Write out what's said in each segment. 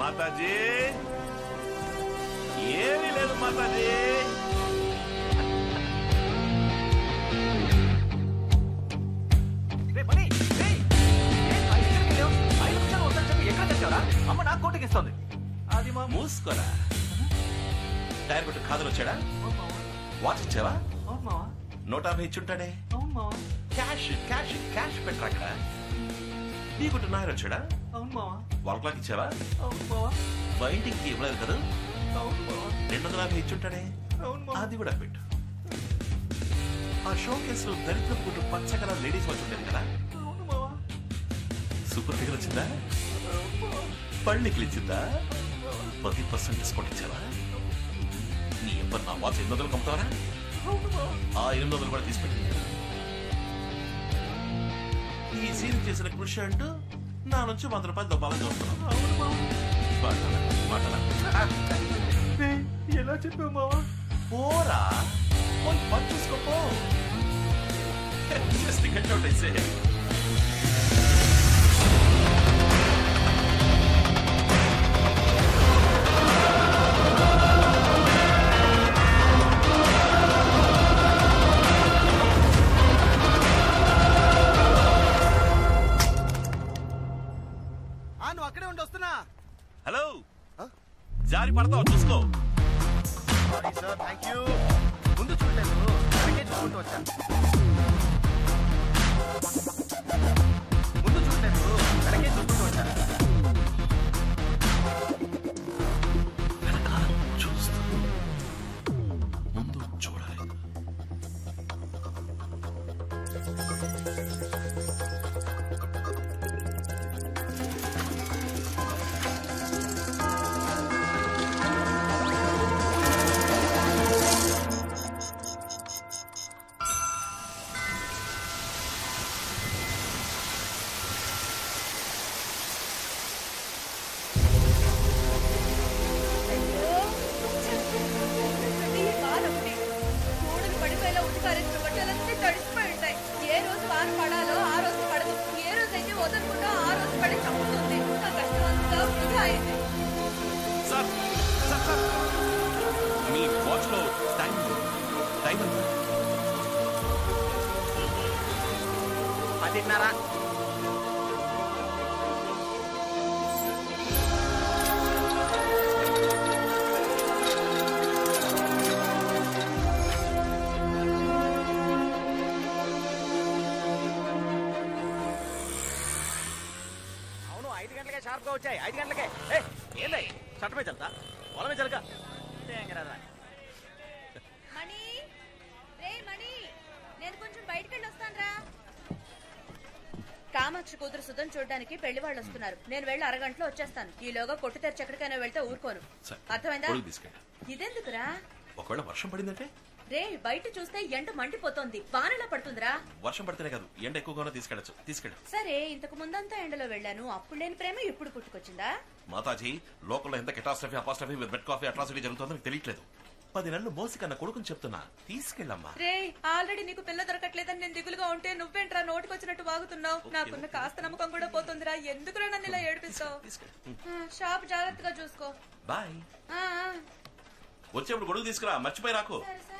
మాతాజీ ఏమీ లేదు మాతాజీ. అమ్మ నాకు కోటికిస్తుంది. అది మా మూసుకోరా. టైర్ కొట్టు ఖాదరు వచ్చాడా? వాచ్ ఇచ్చావా? 150 ఇచ్చుంటాడే. క్యాష్ క్యాష్ క్యాష్ పెట్టరా అక్కడ. నీ కొట్టు నాయర్ వచ్చాడా? వాల్ క్లాక్ ఇచ్చావా? బయటికి ఇవ్వలేదు కదా. 250 ఇచ్చుంటాడే. అది కూడా పెట్టు. ఆ షో కేసులో దరిద్ర పుట్టు పచ్చ కలర్ లేడీస్ వచ్చి ఉండేది కదా. సూపర్ ఫిగర్ వచ్చిందా? పళ్ళికి ఇచ్చిందా? 10% డిస్కౌంట్ ఇచ్చావా? నీ ఎవ్వరు నా వాచ్ 800 కమ్ముతావరా? ఆ 800 కూడా తీసుకెళ్ళి. ఈ సీన్ చేసిన కృషి అంటూ నా నుంచి 100 రూపాయలు దొబ్బాలని చూస్తున్నాను. ఎలా చెప్పావు మావా? పోరా పోయి పని చూసుకోపో. గెట్ అవుట్ అయితే అక్కడే ఉండి వస్తున్నా. హలో, జారి పడతావు చూసుకో. Sorry sir, thank you. ముందు చూడలేదు, వెనకే చూసుకుంటూ వచ్చా. ముందు చూడలేదు, వెనకే చూసుకుంటూ వచ్చా. చూస్తూ ముందు చూడాలి. మీ వాచ్ లో టైం ఎంత? 10:30. అవును, 5 గంటలకే షార్ప్ గా వచ్చాయి. 5 గంటలకే. ఏంది చట్టమే చల్తా, పొలమే చలక. మణి, రే మణి, నేను కొంచెం బయటికి వెళ్ళి వస్తానురా. కామాక్షి కూతురు సుధన్ చూడడానికి పెళ్లి వాళ్ళు వస్తున్నారు. నేను వెళ్ళి అరగంటలో వచ్చేస్తాను. ఈలోగా కొట్టు తెరిచి ఎక్కడికైనా వెళ్తే ఊరుకోను. అర్థమైందా? ఇదెందుకురా? ఒకవేళ వర్షం పడిందంటే? రే, బయట చూస్తే ఎండ మండిపోతోంది. వానలా పడుతుందిరా. వర్షం పడితేనే కాదు, ఎండ ఎక్కువగానే తీసుకెళ్ళ. సరే, ఇంతకు ముందంతా ఎండలో వెళ్ళాను. అప్పుడు లేని ప్రేమ ఇప్పుడు పుట్టుకొచ్చిందా? మాతాజీ, లోకల్లో ఎంత catastrophe apostrophe bed coffee atrocity జరుగుతుందో మీకు తెలియట్లేదు. 10 నెలలు మోసి కన్నా కొడుకుని చెప్తున్నా, తీసుకెళ్ళమ్మా. రే, ఆల్రెడీ నీకు పిల్ల దొరకట్లేదని నేను దిగులుగా ఉంటే నువ్వేంట్రా నోటికొచ్చినట్టు వాగుతున్నావు? నాకున్న కాస్త నమ్మకం కూడా పోతుందిరా. ఎందుకురా నన్ను ఇలా ఏడిపిస్తావు? షాప్ జాగ్రత్తగా చూసుకో. బాయ్. వచ్చేప్పుడు గొడుగు తీసుకురా, మర్చిపోయి రాకు. సరే సరే.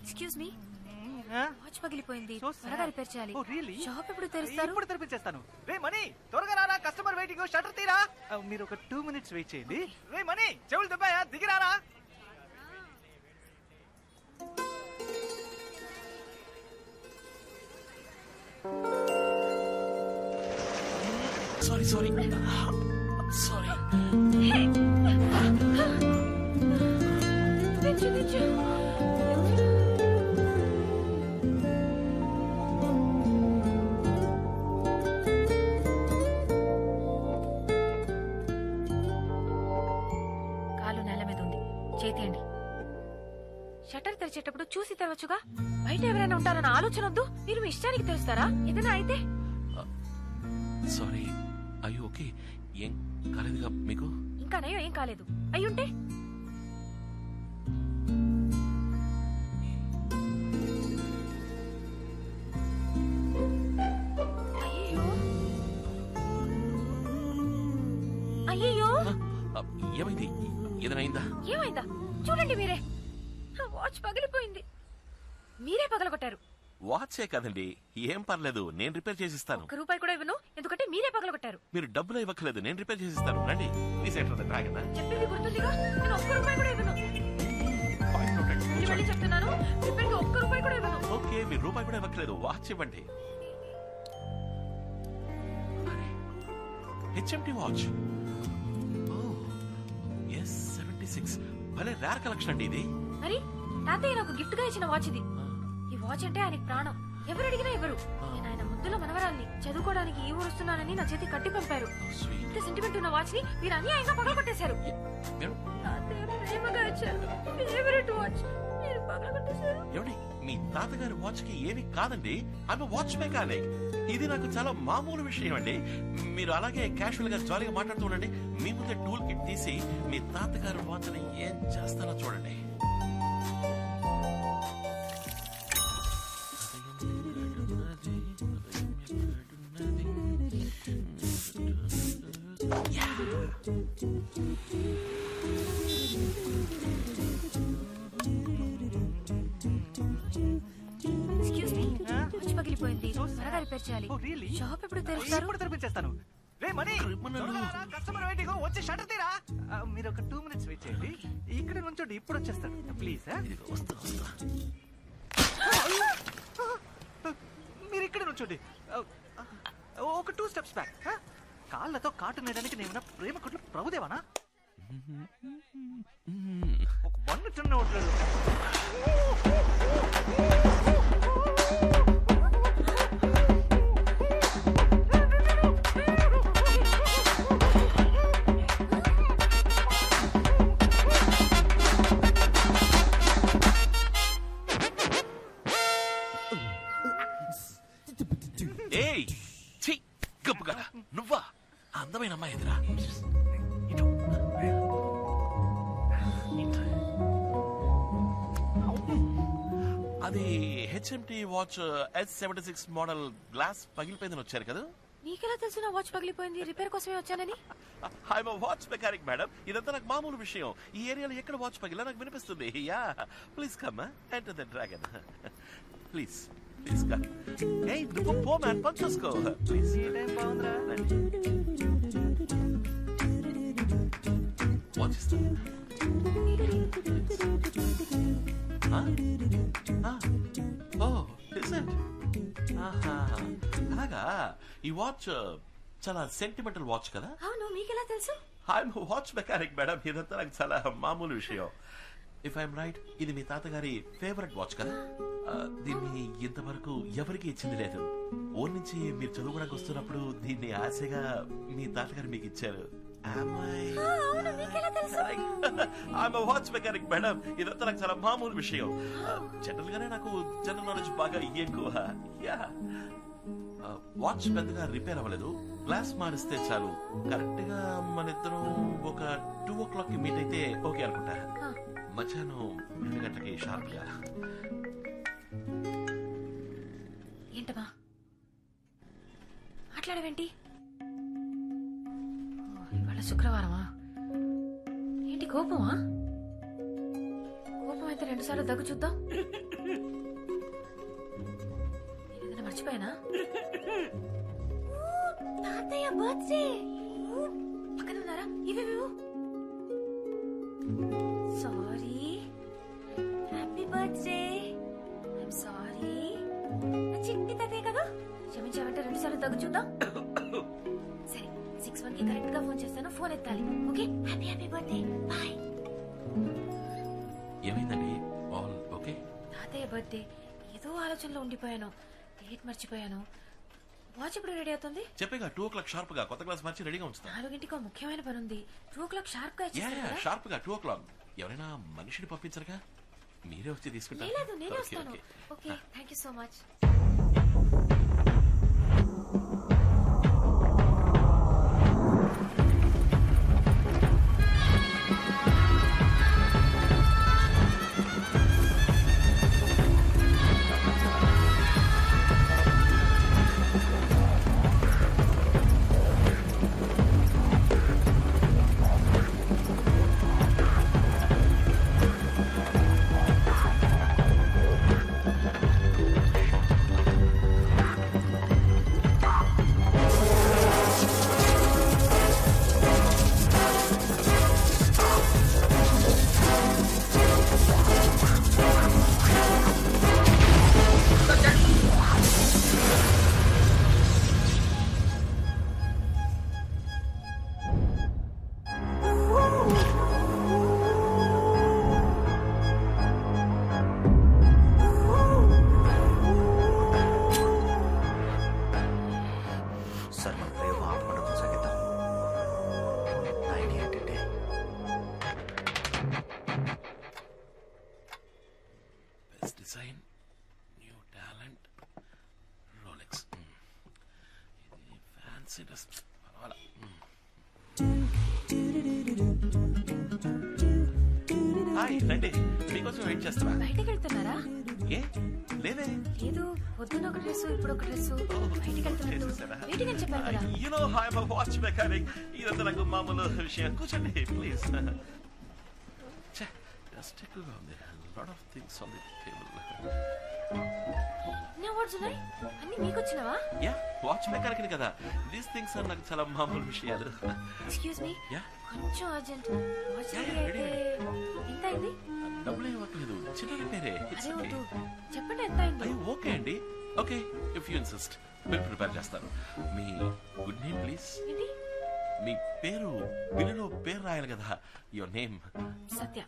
ఎక్స్క్యూజ్ మీ, ఆ? వాచ్ పగిలిపోయింది, So sad. త్వరగా రిపేర్ చేయాలి. Oh, really? షాప్ ఎప్పుడు తెరుస్తారు? ఇప్పుడు తెరిపించేస్తాను. రే మనీ, త్వరగా రారా, కస్టమర్ వెయిటింగ్, షట్టర్ తీరా. మీరు ఒక 2 minutes వెయిట్ చేయండి. రే మనీ, చెవులు దెబ్బయా, దిగిరారా. Sorry sorry sorry. దించు. కాలు నేల మీద ఉంది, చేతియండి. షట్టర్ తెరిచేటప్పుడు చూసి తెరవచ్చుగా. బయట ఎవరైనా ఉంటారన్న ఆలోచన వద్దు. మీరు మీ ఇష్టానికి తెరుస్తారా? ఏదైనా అయితే సారీ. అయ్యో ఓకే, ఏం కాలేదుగా మీకు? ఇంకా నయం, ఏం కాలేదు. అయ్యుంటే అయ్యో ఏమైంది? ఏదైనా అయిందా? ఏమైందా? చూడండి మీరే, వాచ్ పగిలిపోయింది. మీరే పగలగొట్టారు. వాచే కదండి, ఏం పర్లేదు, నేను రిపేర్ చేసిస్తాను. ₹1 కూడా ఇవ్వను, ఎందుకంటే మీరే పగలగొట్టారు. మీరు డబ్బులు ఇవ్వట్లేదు, నేను రిపేర్ చేసిస్తాను. రండి, ప్లీజ్ ఎంటర్ ద డ్రాగన్. చెప్పింది గుర్తుందిగా, నేను ₹1 కూడా ఇవ్వను. మళ్ళీ చెప్తున్నాను, రిపేర్కి ₹1 కూడా ఇవ్వను. ఓకే, మీరు రూపాయి కూడా ఇవ్వట్లేదు, వాచ్ ఇవ్వండి. HMT watch. S76 భలే రేర్ కలెక్షన్ అండి ఇది. మరి తాతయ్య నాకు గిఫ్ట్ గా ఇచ్చిన వాచ్ ఇది. ఈ వాచ్ అంటే ఆయనకి ప్రాణం. ఎవరు అడిగినా ఇవ్వరు. నేను ఆయన ముద్దుల మనవరాల్ని, చదువుకోవడానికి ఈ ఊరు వస్తున్నానని నా చేతి కట్టి పంపారు. ఇంత సెంటిమెంట్ ఉన్న వాచ్ ని మీరు అన్యాయంగా పగలగొట్టేశారు. తాతయ్య ప్రేమగా ఇచ్చారు, ఫేవరెట్ వాచ్, మీరు పగలగొట్టేశారు. ఏమండి, మీ తాతగారి వాచ్ కి ఏమి కాదండి, ఆమె వాచ్ మెకానిక్. ఇది నాకు చాలా మామూలు విషయం అండి. మీరు అలాగే క్యాషువల్ గా జాలీగా మాట్లాడుతూ ఉండండి. మీ ముందే టూల్ కిట్ తీసి మీ తాతగారి వాచ్ ని ఏం చేస్తానో చూడండి. ఎక్స్క్యూజ్ మీ, వాచ్ పగిలిపోయింది, త్వరగా రిపేర్ చేయాలి. Oh, really? షాప్ ఎప్పుడు తెరుస్తారు? ఇప్పుడు తెరిపించేస్తాను. రే మనీ, త్వరగా రారా, కస్టమర్ వెయిటింగ్, వచ్చి షట్టర్ తీరా. మీరు ఒక 2 minutes వెయిట్ చేయండి. ఇక్కడ నుంచోండి, ఇప్పుడు వచ్చేస్తాను ప్లీజ్. మీరు ఇక్కడ నుంచోండి. ఒక 2 steps బ్యాక్. కాళ్ళతో కాటు నేయడానికి నేను ప్రేమ కొట్లు ప్రభుదేవానా? ఒక 1 టన్ నోట్లేదు. ఏయ్ ఛీ, గబ్బుగా నువ్వా? అందమైన అమ్మాయి ఎదురా. అది HMT watch S76 model, glass పగిలిపోయిందని వచ్చారు కదా? నీకెలా తెలుసు నా వాచ్ పగిలిపోయింది? రిపేర్ కోసమే వచ్చానని. ఐఎమ్ వాచ్ మెకానిక్ మేడం, ఇదంతా నాకు మామూలు విషయం. ఈ ఏరియాలో ఎక్కడ వాచ్ పగిలా నాకు వినిపిస్తుంది. Yeah, please come enter the dragon. Please please come. ఏయ్ నువ్వు పో మ్యాన్, పని చూసుకో ప్లీజ్. ఈ టైం బాగుందిరా. వాచ్ ఇస్తాను. అలాగా, ఈ వాచ్ చాలా సెంటిమెంటల్ వాచ్ కదా? అవును, మీకెలా తెలుసు? ఐఎమ్ వాచ్ మెకానిక్ మేడం, ఇదంతా నాకు చాలా మామూలు విషయం. ఇఫ్ ఐఎమ్ రైట్, ఇది మీ తాతగారి ఫేవరెట్ వాచ్ కదా? దీన్ని ఇంతవరకు ఎవరికి ఇచ్చింది లేదు. ఊరి నుంచి మీరు చదువుకోవడానికి వస్తున్నప్పుడు దీన్ని ఆశగా మీ తాతగారు మీకు ఇచ్చారు. వాచ్ మెకానిక్ మేడం, ఇదంతా నాకు చాలా మామూలు విషయం. జనరల్ గానే నాకు జనరల్ నాలెడ్జ్ బాగా ఎక్కువ. వాచ్ పెద్దగా రిపేర్ అవ్వలేదు, గ్లాస్ మారిస్తే చాలు. కరెక్ట్ గా మన ఇద్దరం ఒక 2 o'clock కి మీట్ అయితే ఓకే అనుకుంటా. మధ్యాహ్నం 2 గంటలకి షార్ప్ గా. ఏంటమ్మా మాట్లాడవేంటి? ఇవాళ శుక్రవారమా? ఏంటి కోపమా? కోపం అయితే 2 సార్లు దగ్గు చూద్దాం. మర్చిపోయానా తాతయ్య బర్త్డే పక్కన ఉన్నారా ఇవేవేవో sorry happy birthday I'm sorry నా చిట్టి తాతయ్య కదా క్షమించామంటే 2 సార్లు తగ్గు చూద్దాం సరే 6-1 కి కరెక్ట్ గా ఫోన్ చేస్తాను ఫోన్ ఎత్తాలి okay happy happy birthday boy ఏమైందండి ఆల్ ఓకే తాతయ్య బర్త్డే ఏదో ఆలోచనలో ఉండిపోయాను డేట్ మర్చిపోయాను వాచ్ ఇప్పుడు రెడీ అవుతుంది చెప్పేగా 2 o'clock షార్ప్ గా కొత్త క్లాస్ మార్చి రెడీగా ఉంచుతా 4 ముఖ్యమైన పని ఉంది 2 o'clock షార్ప్ గా షార్ప్ గా 2 o'clock ఎవరైనా మనిషిని పంపించరుగా మీరే వచ్చి తీసుకుంటారు లేదు నేనే వస్తాను okay thank you so much design new talent Rolex ఇది ఫ్యాన్సీ డ్రెస్ హాయ్ రండి మీకోసం వెయిట్ చేస్తారా బయటికి వెళ్తున్నారా ఏ లేదే లేదు పొద్దున ఒక డ్రెస్ ఇప్పుడు ఒక డ్రెస్ బయటికి వెళ్తున్నట్టు వెయిటింగ్ అని చెప్పారు కదా you know I am a watch mechanic ఇదంతా నాకు మామూలు విషయం కూర్చోండి ప్లీజ్ జస్ట్ ఎక్కువగా ఉంది lot of things on the table నా వాట్స్ ఉన్నాయి అన్ని మీకు వచ్చినవా యా వాచ్ మెకానిక్ కదా దీస్ థింగ్స్ ఆర్ నాకు చాలా మామూలు విషయాలు ఎక్స్క్యూజ్ మీ యా కొంచెం అర్జెంట్ వాచ్ Yeah, అయితే ఎంత అయింది డబ్బులు ఇవ్వట్లేదు చిన్న రిపేరే అదే వద్దు చెప్పండి ఎంత అయింది అయ్యి ఓకే అండి okay if you insist bill prepare చేస్తాను మీ గుడ్ నేమ్ ప్లీజ్ ఏంటి మీ పేరు బిల్లులో పేరు రాయాలి కదా your name Satya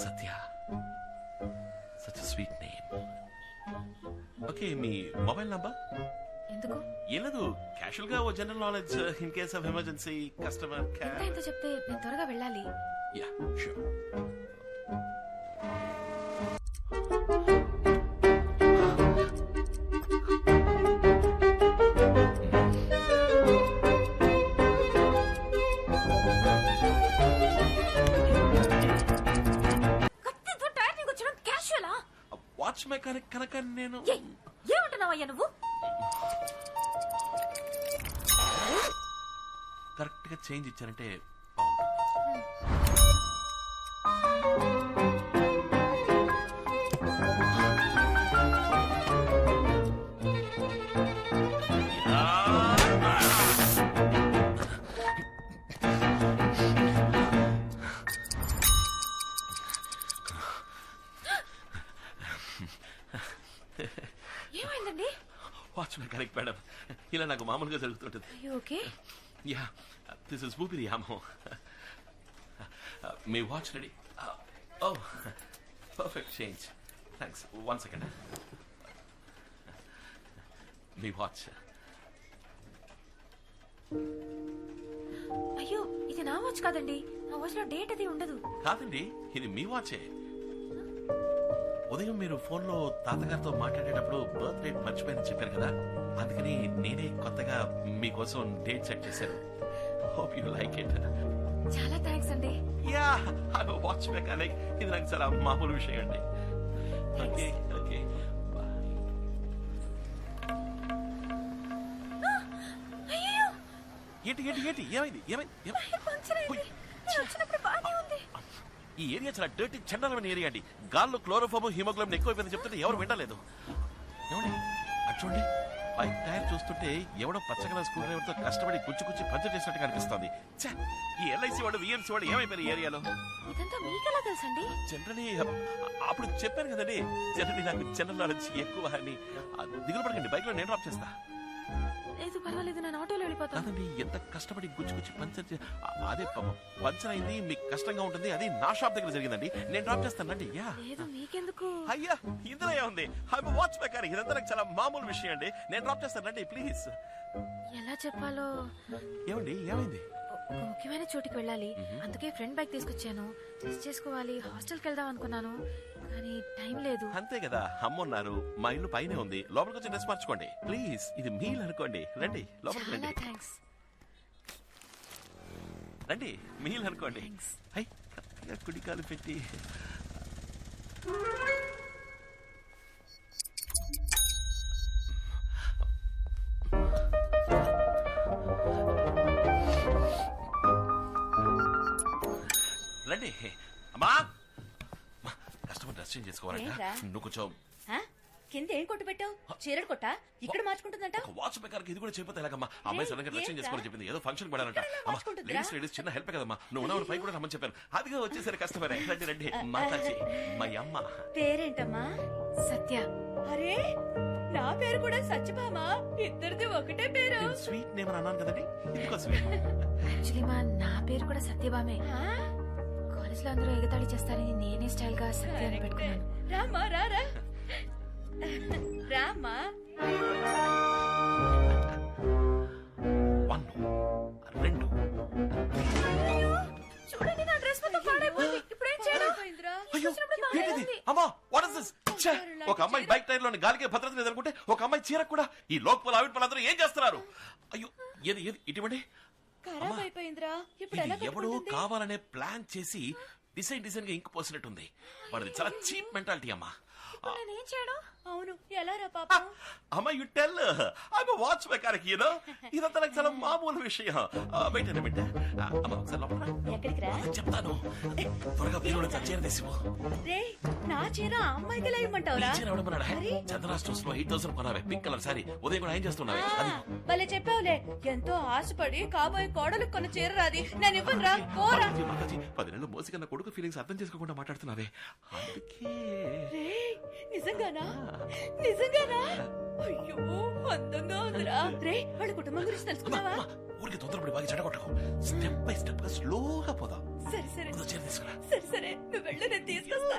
Satya such sweet name okay మీ మొబైల్ నంబర్ ఎందుకు ఏం లేదు క్యాషువల్ గా ఓ general knowledge in case of emergency customer ఎంత కేర్ ఎంత చెప్తే నేను త్వరగా వెళ్ళాలి యా షూర్ కత్తితో టైర్ నీకు వచ్చడం క్యాషువలా వాచ్ మెకానిక్ కనుక నేను ఏమంటున్నావయ్యా నువ్వు కరెక్ట్ గా చేంజ్ ఇచ్చారంటే బాగుంటుంది ఏమైందండి వాచ్ మెకానిక్ మేడం ఇలా నాకు మామూలుగా జరుగుతుంటుంది ఓకే యా దిస్ ఇస్ ఊపిరి యామో మీ వాచ్ రెడీ ఓ పర్ఫెక్ట్ చేంజ్ థ్యాంక్స్ 1 సెకండ్ మీ వాచ్ అయ్యో ఇది నా వాచ్ కాదండి నా వాచ్ లో డేట్ అది ఉండదు కాదండి ఇది మీ వాచే ఉదయం మీరు ఫోన్ లో తాతగారితో మాట్లాడేటప్పుడు బర్త్ డేట్ మర్చిపోయిందని చెప్పారు కదా అందుకని నేనే కొత్తగా మీకోసం డేట్ సెట్ చేశాను హోప్ యు లైక్ ఇట్ చాలా థ్యాంక్స్ అండి యా ఐ వాచ్ మెకానిక్ ఇది నాకు చాలా మామూలు విషయం అండి ఓకే ఓకే అయ్యో ఏంటి ఏంటి ఏంటి ఏమైంది ఏమైంది పంచర్ అయింది నేను వచ్చినప్పుడు బాగానే ఉంది ఈ ఏరియా చాలా డర్టీ చండాలమైన ఏరియా అండి గాల్లో క్లోరోఫామ్ హిమోగ్లోబిన్ ఎక్కువైపోయింది చెప్తుంటే ఎవరు వింటలేదు ఏమండి ఆ చూడండి బైక్ టైర్ చూస్తుంటే ఎవడో పచ్చగల స్క్రూ డ్రైవర్ తో కష్టపడి గుచ్చి పంచర్ చేసినట్టు కనిపిస్తోంది. ఛే, ఈ ఎల్ఐసి వాడు విఎంసీ వాడు ఏమైపోయారు ఏరియాలో? ఇదంతా మీకెలా తెలుసండి? జనరలీ అప్పుడు చెప్పాను కదండి, జనరలీ నాకు జనరల్ నాలెడ్జ్ ఎక్కువ అని. దిగులు పడకండి, బైక్ లో నేను డ్రాప్ చేస్తా. లేదు పర్వాలేదు, నేను ఆటోలో వెళ్ళిపోతాను. కాదండి, ఎంత కష్టపడి గుచ్చి పంచర్ అదే పంచర్ అయింది, మీకు కష్టంగా ఉంటుంది. అది నా షాప్ దగ్గర జరిగిందండి, నేను డ్రాప్ చేస్తానండి. యా లేదు మీకెందుకు? అయ్యా ఇందులో ఏముంది, వాచ్ మెకానిక్, ఇదంతా నాకు చాలా మామూలు విషయం అండి. నేను డ్రాప్ చేస్తానండి, ప్లీజ్. ఎలా చెప్పాలో. ఏమండి ఏమైంది? ఒక ముఖ్యమైన చోటికి వెళ్ళాలి, అందుకే ఫ్రెండ్ బైక్ తీసుకొచ్చాను. టెస్ట్ చేసుకోవాలి, హాస్టల్కి వెళ్దాం అనుకున్నాను కానీ టైం లేదు. అంతే కదా, అమ్మున్నారు, మా ఇల్లు పైనే ఉంది, లోపలికి వచ్చి డ్రెస్ మార్చుకోండి ప్లీజ్. ఇది మీల్ అనుకోండి, రండి లోపలికి చాలా రండి. థ్యాంక్స్. రండి మీల్ అనుకోండి. హై కరెక్ట్గా కుడికాలు పెట్టి. రండి అమ్మా, కస్టమర్ డ్రెస్ చేంజ్ చేసుకోవాలంట. ఏంట్రా? నువ్వు కొంచెం ఆ? కింద ఏం కొట్టు పెట్టావు? చీరడు కొట్టా ఇక్కడ మార్చుకుంటుందంట. ఒక వాచ్ మెకానిక్ ఇది కూడా చెప్పితే ఎలాగమ్మా? అమ్మాయి సడన్ గా డ్రెస్ చేంజ్ చేసుకోవాలని చెప్పింది, ఏదో ఫంక్షన్ పడాలంట. ఇక్కడ అమ్మా మార్చుకుంటుందిరా? లేడీస్ చిన్న హెల్ప్ కదమ్మా, నువ్వు ఉన్న పై కూడా రమ్మని చెప్పాను. అదిగా వచ్చేసరి కస్టమర్. రండి రండి మాట్లాడి మా అమ్మ. పేరేంటమ్మా? సత్య. అరే నా పేరు కూడా సత్యభామ, ఇద్దరిది ఒకటే పేరు. స్వీట్ నేమ్ అని అన్నాను కదండి, ఇందుకో స్వీట్. యాక్చువల్లీ నా పేరు కూడా సత్యభామే. ఆ? కాలేజ్ లో అందరూ ఎగతాళి చేస్తారని నేనే స్టైల్ గా సత్య అని పెట్టుకున్నాను. రామ్మా రారా రామ్మా. 1 2 చూడండి నా డ్రెస్ మొత్తం పాడైపోయింది. ఇప్పుడు ఏం చేయడం? అయ్యో ఏంటిది అమ్మా, వాట్ ఇస్ దిస్? ఒక అమ్మాయి బైక్ టైర్ లోని గాలికే భద్రత లేదనుకుంటే ఒక అమ్మాయి చీర కూడా. ఈ లోకల్ ఆవిడ అందరూ ఏం చేస్తున్నారు? అయ్యో ఏది ఏది ఇటువంటి ఖరాబ్ అయిపోయిందిరా, ఇప్పుడు ఎలా ఇది ఎవడో కట్టుకుంటుంది? కావాలనే ప్లాన్ చేసి డిజైన్ గా ఇంక్ పోసినట్టుంది. వాడిది చాలా చీప్ మెంటాలిటీ అమ్మా. ఇప్పుడు నేనేం చేయడం? అవును ఎలా రా పాపం. అమ్మా you tell I'm a watch mechanic you know. ఇదంతా నాకు చాలా మామూలు విషయం. వెయిట్ అన్న మినిట్. అమ్మా ఒకసారి లోపల రా. ఎక్కడికి రా? చెప్తాను, త్వరగా వీలు చీర తీసిపో. రే నా చీర ఆ అమ్మాయికి ఎలా ఇమ్మంటావురా? చీర ఎవడమన్నాడా? చంద్ర స్టోర్స్ లో 8000 కొనావే, పింక్ కలర్ సారీ. ఉదయం కూడా ఏం చేస్తున్నావే? అది భలే చెప్పావులే, ఎంతో ఆశపడి కాబోయే కోడలు కొన్న చీర రాది, నేను ఇవ్వను రా, పోరా. 10 నెలలు మోసి కన్నా కొడుకు ఫీలింగ్స్ అర్థం చేసుకోకుండా మాట్లాడుతున్నావే, అందుకే. రే నిజంగానా? నిజంగానా? అయ్యో అందంగా ఉందిరా. రే వాళ్ళ కుటుంబం గురించి తెలుసుకున్నావా? ఊరికి తొందరపడి బాగా చెడగొట్టకు, స్టెప్ బై స్టెప్ గా స్లోగా పోదాం. సరే సరే చీర తీసుకురా. సరే సరే నువ్వు వెళ్ళు, నేను తీసుకొస్తా.